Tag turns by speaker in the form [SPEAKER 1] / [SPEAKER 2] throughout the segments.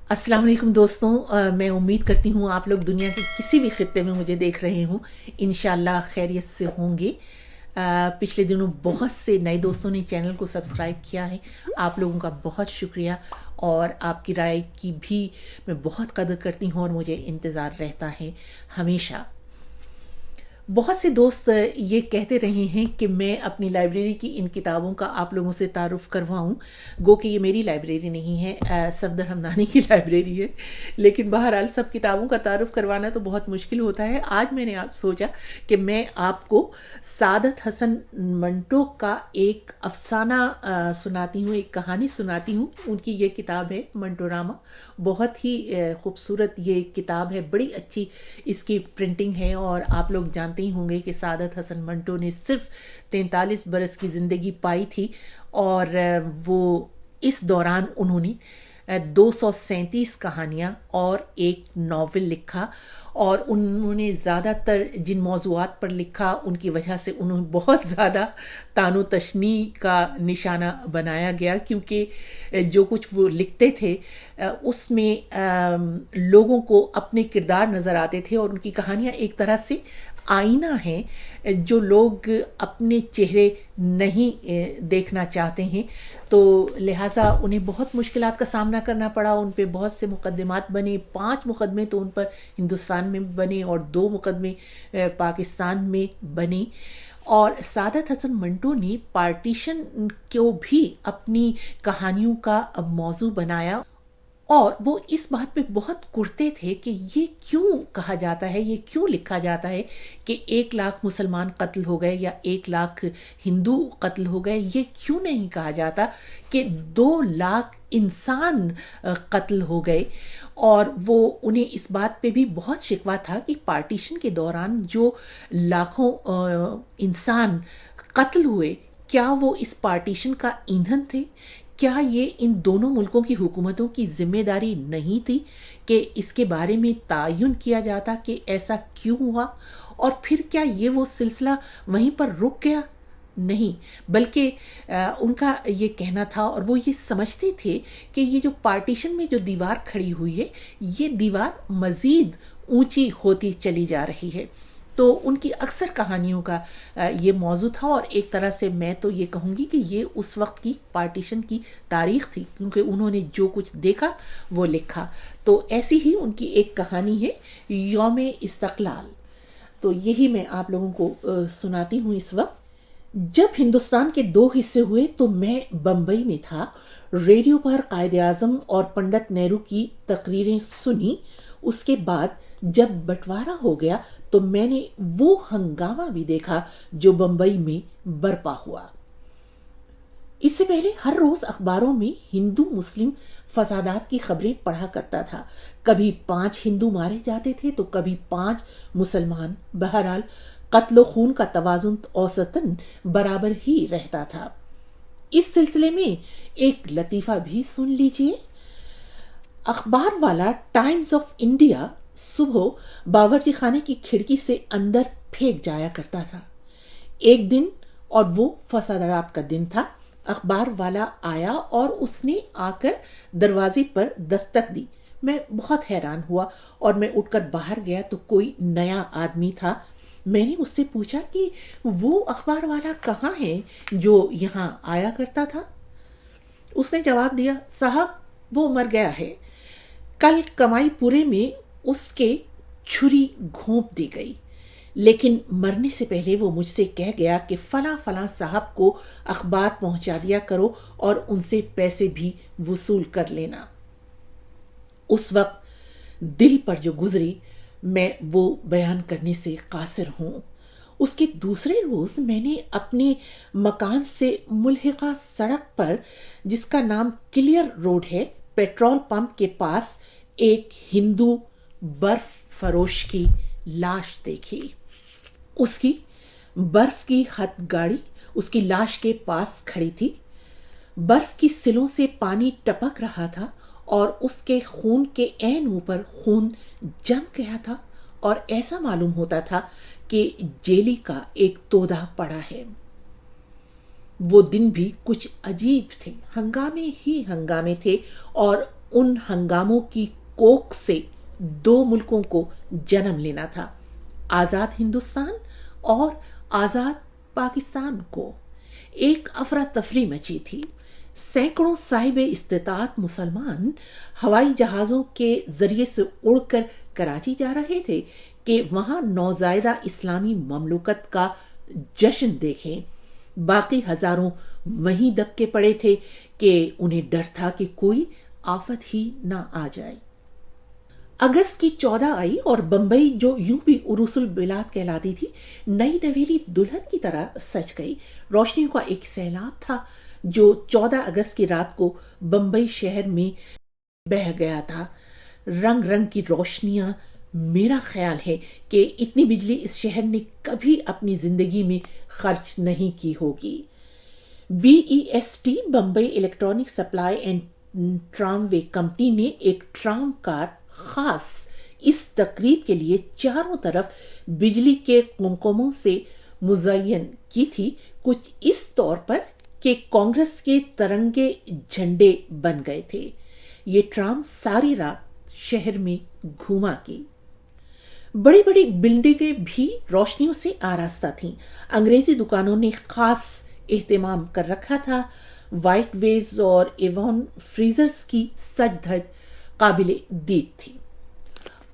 [SPEAKER 1] अस्सलाम वालेकुम दोस्तों, मैं उम्मीद करती हूँ आप लोग दुनिया के किसी भी खित्ते में मुझे देख रहे हों, इंशाल्लाह खैरियत से होंगे। पिछले दिनों बहुत से नए दोस्तों ने चैनल को सब्सक्राइब किया है। आप लोगों का बहुत शुक्रिया और आपकी राय की भी मैं बहुत कदर करती हूँ और मुझे इंतज़ार रहता है हमेशा। बहुत से दोस्त ये कहते रहे हैं कि मैं अपनी लाइब्रेरी की इन किताबों का आप लोगों से तारुफ़ करवाऊं। गो कि ये मेरी लाइब्रेरी नहीं है, सफदर हमदानी की लाइब्रेरी है, लेकिन बहरहाल सब किताबों का तारुफ़ करवाना तो बहुत मुश्किल होता है। आज मैंने आप सोचा कि मैं आपको सादत हसन मंटो का एक अफसाना सुनाती हूँ, एक कहानी सुनाती हूँ। उनकी ये किताब है मंटोरामा, बहुत ही खूबसूरत ये किताब है, बड़ी अच्छी इसकी प्रिंटिंग है। और आप लोग जानते ही होंगे कि सादत हसन मंटो ने सिर्फ 43 बरस की ज़िंदगी पाई थी और वो इस दौरान उन्होंने 237 कहानियाँ और एक नावल लिखा। और उन्होंने ज़्यादातर जिन मौज़ूआत पर लिखा उनकी वजह से उन्होंने बहुत ज़्यादा तानो तशनी का निशाना बनाया गया, क्योंकि जो कुछ वो लिखते थे उसमें लोगों को अपने किरदार नज़र आते थे और उनकी कहानियाँ एक तरह से आईना है जो लोग अपने चेहरे नहीं देखना चाहते हैं। तो लिहाजा उन्हें बहुत मुश्किलात का सामना करना पड़ा। उन पे बहुत से मुकदमात बने, 5 मुकदमे तो उन पर हिंदुस्तान में बने और 2 मुकदमे पाकिस्तान में बने। और सादत हसन मंटो ने पार्टीशन को भी अपनी कहानियों का मौजू बनाया और वो इस बात पे बहुत कुढ़ते थे कि ये क्यों कहा जाता है, ये क्यों लिखा जाता है कि 1 लाख मुसलमान कत्ल हो गए या 1 लाख हिंदू कत्ल हो गए। ये क्यों नहीं कहा जाता कि 2 लाख इंसान कत्ल हो गए। और वो उन्हें इस बात पे भी बहुत शिकवा था कि पार्टीशन के दौरान जो लाखों इंसान कत्ल हुए, क्या वो इस पार्टीशन का ईंधन थे? क्या ये इन दोनों मुल्कों की हुकूमतों की जिम्मेदारी नहीं थी कि इसके बारे में तायुन किया जाता कि ऐसा क्यों हुआ? और फिर क्या ये वो सिलसिला वहीं पर रुक गया? नहीं, बल्कि उनका ये कहना था और वो ये समझते थे कि ये जो पार्टीशन में जो दीवार खड़ी हुई है, ये दीवार मज़ीद ऊंची होती चली जा रही है। तो उनकी अक्सर कहानियों का ये मौजू था और एक तरह से मैं तो ये कहूँगी कि ये उस वक्त की पार्टीशन की तारीख थी, क्योंकि उन्होंने जो कुछ देखा वो लिखा। तो ऐसी ही उनकी एक कहानी है यौम इस्तक़लाल। तो यही मैं आप लोगों को सुनाती हूँ इस वक्त। जब हिंदुस्तान के 2 हिस्से हुए तो मैं बम्बई में था। रेडियो पर कायदे आज़म और पंडित नेहरू की तकरीरें सुनी। उसके बाद जब बंटवारा हो गया तो मैंने वो हंगामा भी देखा जो बंबई में बरपा हुआ। इससे पहले हर रोज अखबारों में हिंदू मुस्लिम फसादात की खबरें पढ़ा करता था। कभी 5 हिंदू मारे जाते थे तो कभी 5 मुसलमान। बहरहाल कत्ल खून का तवाजुन औसतन बराबर ही रहता था। इस सिलसिले में एक लतीफा भी सुन लीजिए। अखबार वाला टाइम्स ऑफ इंडिया सुबह बावर्ची खाने की खिड़की से अंदर फेंक जाया करता था। एक दिन, और वो फसादात का दिन था, अखबार वाला आया और उसने आकर दरवाजे पर दस्तक दी। मैं बहुत हैरान हुआ और मैं उठकर बाहर गया तो कोई नया आदमी था। मैंने उससे पूछा कि वो अखबार वाला कहाँ है जो यहाँ आया करता था। उसने जवाब दिया, साहब वो मर गया है। कल कमाई पूरे में उसके छुरी घोंप दी गई, लेकिन मरने से पहले वो मुझसे कह गया कि फला फला साहब को अखबार पहुंचा दिया करो और उनसे पैसे भी वसूल कर लेना। उस वक्त दिल पर जो गुजरी मैं वो बयान करने से कासिर हूं। उसके दूसरे रोज मैंने अपने मकान से मुल्हिका सड़क पर, जिसका नाम क्लियर रोड है, पेट्रोल पंप के पास एक हिंदू बर्फ फरोश की लाश देखी। उसकी बर्फ की हथ गाड़ी उसकी लाश के पास खड़ी थी। बर्फ की सिलों से पानी टपक रहा था और उसके खून के ऐन ऊपर खून जम गया था और ऐसा मालूम होता था कि जेली का एक तोदा पड़ा है। वो दिन भी कुछ अजीब थे, हंगामे ही हंगामे थे और उन हंगामों की कोख से दो मुल्कों को जन्म लेना था, आजाद हिंदुस्तान और आजाद पाकिस्तान को। एक अफरा तफरी मची थी। सैकड़ों साहिब इस्तेताअत मुसलमान हवाई जहाजों के जरिए से उड़कर कराची जा रहे थे कि वहां नौजायदा इस्लामी ममलुकत का जश्न देखें। बाकी हजारों वहीं दबके पड़े थे कि उन्हें डर था कि कोई आफत ही ना आ जाए। अगस्त की 14 आई और बंबई, जो यूं भी उरूसुल बिलाद कहलाती थी, नई नवेली दुल्हन की तरह सज गई। रोशनियों का एक सैलाब था जो 14 अगस्त की रात को बंबई शहर में बह गया था। रंग रंग की रोशनियां। मेरा ख्याल है कि इतनी बिजली इस शहर ने कभी अपनी जिंदगी में खर्च नहीं की होगी। BEST, Bombay electronic supply and tramway company ने एक ट्राम कार खास इस तकरीब के लिए चारों तरफ बिजली के कुमकुमों से मुज़य्यन की थी, कुछ इस तौर पर कि कांग्रेस के तिरंगे झंडे बन गए थे। ये ट्राम सारी रात शहर में घूमा की। बड़ी बड़ी बिल्डिंगें भी रोशनियों से आरास्ता थीं। अंग्रेजी दुकानों ने खास एहतमाम कर रखा था। व्हाइट वेज और एवॉन फ्रीजर्स की सज धज काबिले दीद थी।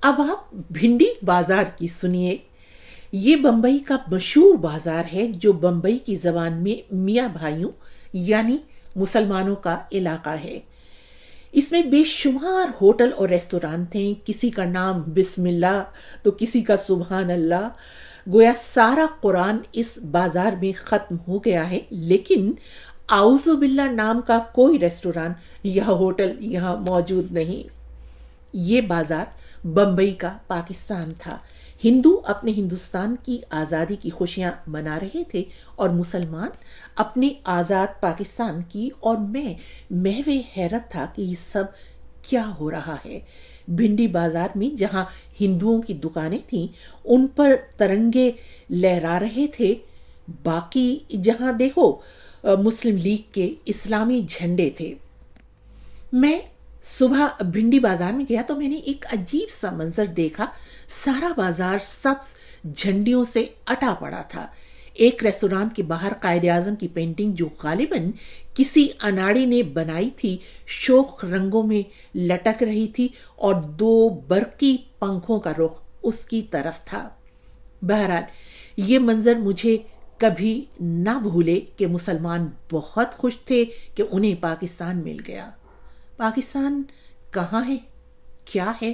[SPEAKER 1] अब आप भिंडी बाजार की सुनिए। ये बंबई का मशहूर बाजार है जो बंबई की जबान में मियाँ भाइयों यानी मुसलमानों का इलाका है। इसमें बेशुमार होटल और रेस्टोरेंट थे। किसी का नाम बिस्मिल्लाह तो किसी का सुभान अल्लाह। गोया सारा कुरान इस बाजार में खत्म हो गया है, लेकिन आउज़ु बिल्लाह नाम का कोई रेस्टोरेंट या होटल यहाँ मौजूद नहीं। ये बाजार बंबई का पाकिस्तान था। हिंदू अपने हिंदुस्तान की आज़ादी की खुशियां मना रहे थे और मुसलमान अपने आज़ाद पाकिस्तान की, और मैं महवे हैरत था कि ये सब क्या हो रहा है। भिंडी बाजार में जहां हिंदुओं की दुकानें थीं उन पर तिरंगे लहरा रहे थे, बाकी जहां देखो मुस्लिम लीग के इस्लामी झंडे थे। मैं सुबह भिंडी बाजार में गया तो मैंने एक अजीब सा मंजर देखा। सारा बाजार सब्ज झंडियों से अटा पड़ा था। एक रेस्टोरेंट के बाहर कायदे आजम की पेंटिंग, जो गालिबन किसी अनाड़ी ने बनाई थी, शोख रंगों में लटक रही थी और दो बरकी पंखों का रुख उसकी तरफ था। बहरहाल ये मंजर मुझे कभी ना भूले कि मुसलमान बहुत खुश थे कि उन्हें पाकिस्तान मिल गया। पाकिस्तान कहाँ है, क्या है,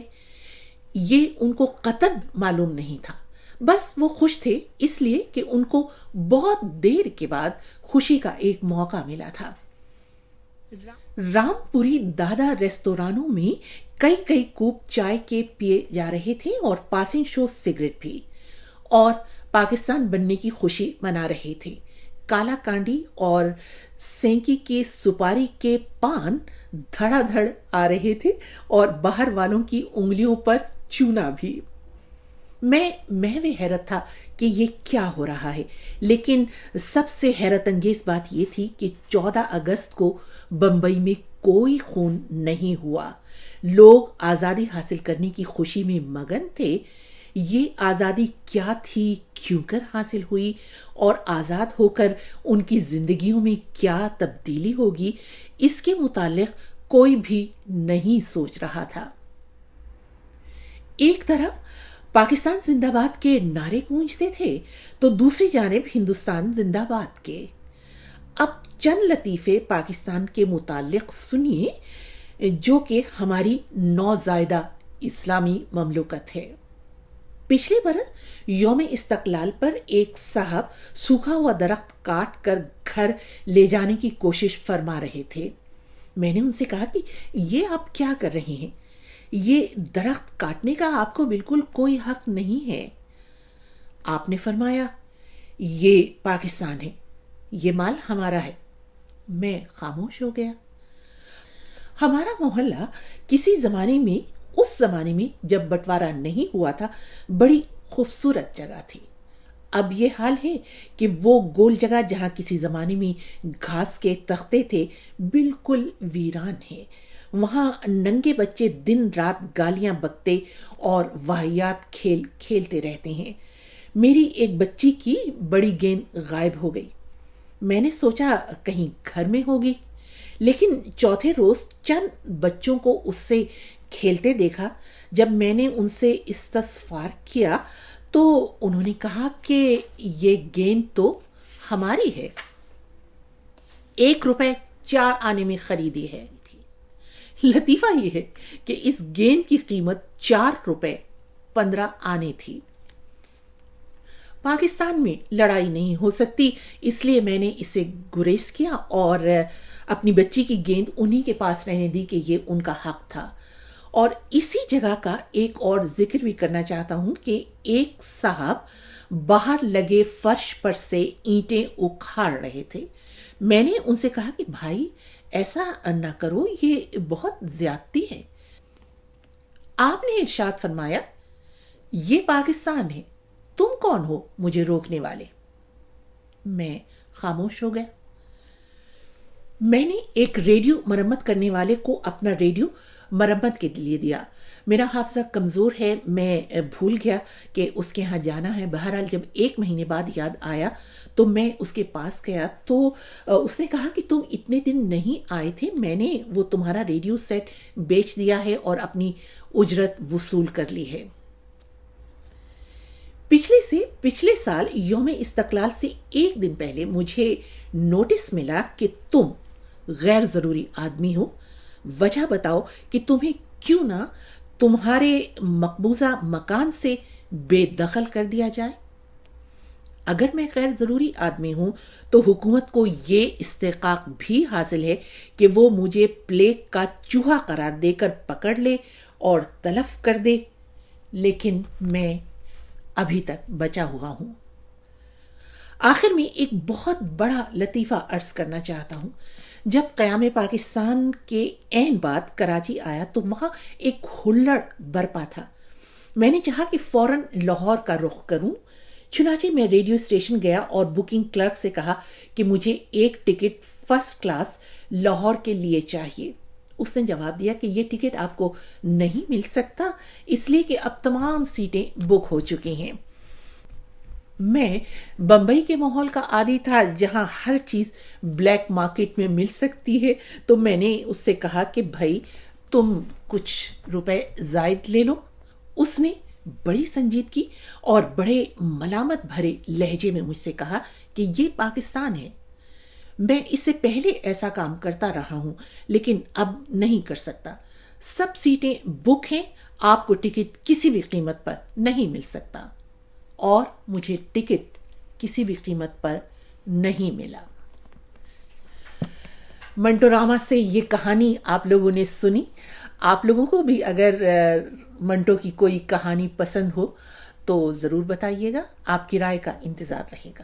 [SPEAKER 1] ये उनको कतन मालूम नहीं था। बस वो खुश थे इसलिए कि उनको बहुत देर के बाद खुशी का एक मौका मिला था। रामपुरी दादा रेस्तोरानों में कई कई कूप चाय के पिए जा रहे थे और पासिंग शो सिगरेट भी, और पाकिस्तान बनने की खुशी मना रहे थे। काला कांडी और सेंकी के सुपारी के पान धड़ाधड़ आ रहे थे और बाहर वालों की उंगलियों पर चूना भी। मैं महवे हैरत था कि ये क्या हो रहा है, लेकिन सबसे हैरत अंगेज बात यह थी कि 14 अगस्त को बंबई में कोई खून नहीं हुआ। लोग आजादी हासिल करने की खुशी में मगन थे। ये आजादी क्या थी, क्यों कर हासिल हुई और आजाद होकर उनकी जिंदगियों में क्या तब्दीली होगी, इसके मुतालिक कोई भी नहीं सोच रहा था। एक तरफ पाकिस्तान जिंदाबाद के नारे गूंजते थे तो दूसरी जानिब हिंदुस्तान जिंदाबाद के। अब चंद लतीफे पाकिस्तान के मुतालिक सुनिए, जो कि हमारी नौजायदा इस्लामी ममलुकत है। पिछले बरस यौम इस्तकलाल पर एक साहब सूखा हुआ दरख्त काट कर घर ले जाने की कोशिश फरमा रहे थे। मैंने उनसे कहा कि ये आप क्या कर रहे हैं, ये दरख्त काटने का आपको बिल्कुल कोई हक नहीं है। आपने फरमाया, ये पाकिस्तान है, ये माल हमारा है। मैं खामोश हो गया। हमारा मोहल्ला किसी जमाने में, उस जमाने में जब बंटवारा नहीं हुआ था, बड़ी खूबसूरत जगह थी। अब ये हाल है कि वो गोल जगह जहां किसी जमाने में घास के तख्ते थे बिल्कुल वीरान है। وہاں ننگے بچے دن رات گالیاں بکتے اور واہیات کھیل کھیلتے رہتے ہیں۔ میری ایک بچی کی بڑی گیند غائب ہو گئی۔ میں نے سوچا کہیں گھر میں ہوگی، لیکن چوتھے روز چند بچوں کو اس سے کھیلتے دیکھا۔ جب میں نے ان سے استفسار کیا تو انہوں نے کہا کہ یہ گیند تو ہماری ہے، 1 روپے 4 آنے میں خریدی ہے۔ لطیفہ یہ ہے کہ اس گیند کی قیمت 4 روپے 15 آنے تھی۔ پاکستان میں لڑائی نہیں ہو سکتی، اس لیے میں نے اسے گریز کیا اور اپنی بچی کی گیند انہی کے پاس رہنے دی کہ یہ ان کا حق تھا۔ اور اسی جگہ کا ایک اور ذکر بھی کرنا چاہتا ہوں کہ ایک صاحب باہر لگے فرش پر سے اینٹیں اکھاڑ رہے تھے۔ میں نے ان سے کہا کہ بھائی ایسا نہ کرو، یہ بہت زیادتی ہے۔ آپ نے ارشاد فرمایا یہ پاکستان ہے، تم کون ہو مجھے روکنے والے؟ میں خاموش ہو گیا۔ میں نے ایک ریڈیو مرمت کرنے والے کو اپنا ریڈیو مرمت کے لیے دیا۔ میرا حافظہ کمزور ہے، میں بھول گیا کہ اس کے ہاں جانا ہے۔ بہرحال جب 1 مہینے بعد یاد آیا تو میں اس کے پاس گیا تو اس نے کہا کہ تم اتنے دن نہیں آئے تھے، میں نے وہ تمہارا ریڈیو سیٹ بیچ دیا ہے اور اپنی اجرت وصول کر لی ہے۔ پچھلے سال یوم استقلال سے 1 دن پہلے مجھے نوٹس ملا کہ تم غیر ضروری آدمی ہو، وجہ بتاؤ کہ تمہیں کیوں نہ تمہارے مقبوضہ مکان سے بے دخل کر دیا جائے۔ اگر میں غیر ضروری آدمی ہوں تو حکومت کو یہ استحقاق بھی حاصل ہے کہ وہ مجھے پلیگ کا چوہا قرار دے کر پکڑ لے اور تلف کر دے، لیکن میں ابھی تک بچا ہوا ہوں۔ آخر میں ایک بہت بڑا لطیفہ عرض کرنا چاہتا ہوں۔ جب قیام پاکستان کے عین بعد کراچی آیا تو وہاں ایک ہلڑ برپا تھا۔ میں نے چاہا کہ فوراً لاہور کا رخ کروں، چنانچہ میں ریڈیو اسٹیشن گیا اور بکنگ کلرک سے کہا کہ مجھے ایک ٹکٹ فرسٹ کلاس لاہور کے لیے چاہیے۔ اس نے جواب دیا کہ یہ ٹکٹ آپ کو نہیں مل سکتا، اس لیے کہ اب تمام سیٹیں بک ہو چکی ہیں۔ میں بمبئی کے ماحول کا عادی تھا جہاں ہر چیز بلیک مارکیٹ میں مل سکتی ہے، تو میں نے اس سے کہا کہ بھائی تم کچھ روپے زائد لے لو۔ اس نے بڑی سنجیدگی اور بڑے ملامت بھرے لہجے میں مجھ سے کہا کہ یہ پاکستان ہے، میں اس سے پہلے ایسا کام کرتا رہا ہوں لیکن اب نہیں کر سکتا، سب سیٹیں بک ہیں، آپ کو ٹکٹ کسی بھی قیمت پر نہیں مل سکتا۔ اور مجھے ٹکٹ کسی بھی قیمت پر نہیں ملا۔ منٹو راما سے یہ کہانی آپ لوگوں نے سنی۔ آپ لوگوں کو بھی اگر منٹو کی کوئی کہانی پسند ہو تو ضرور بتائیے گا، آپ کی رائے کا انتظار رہے گا۔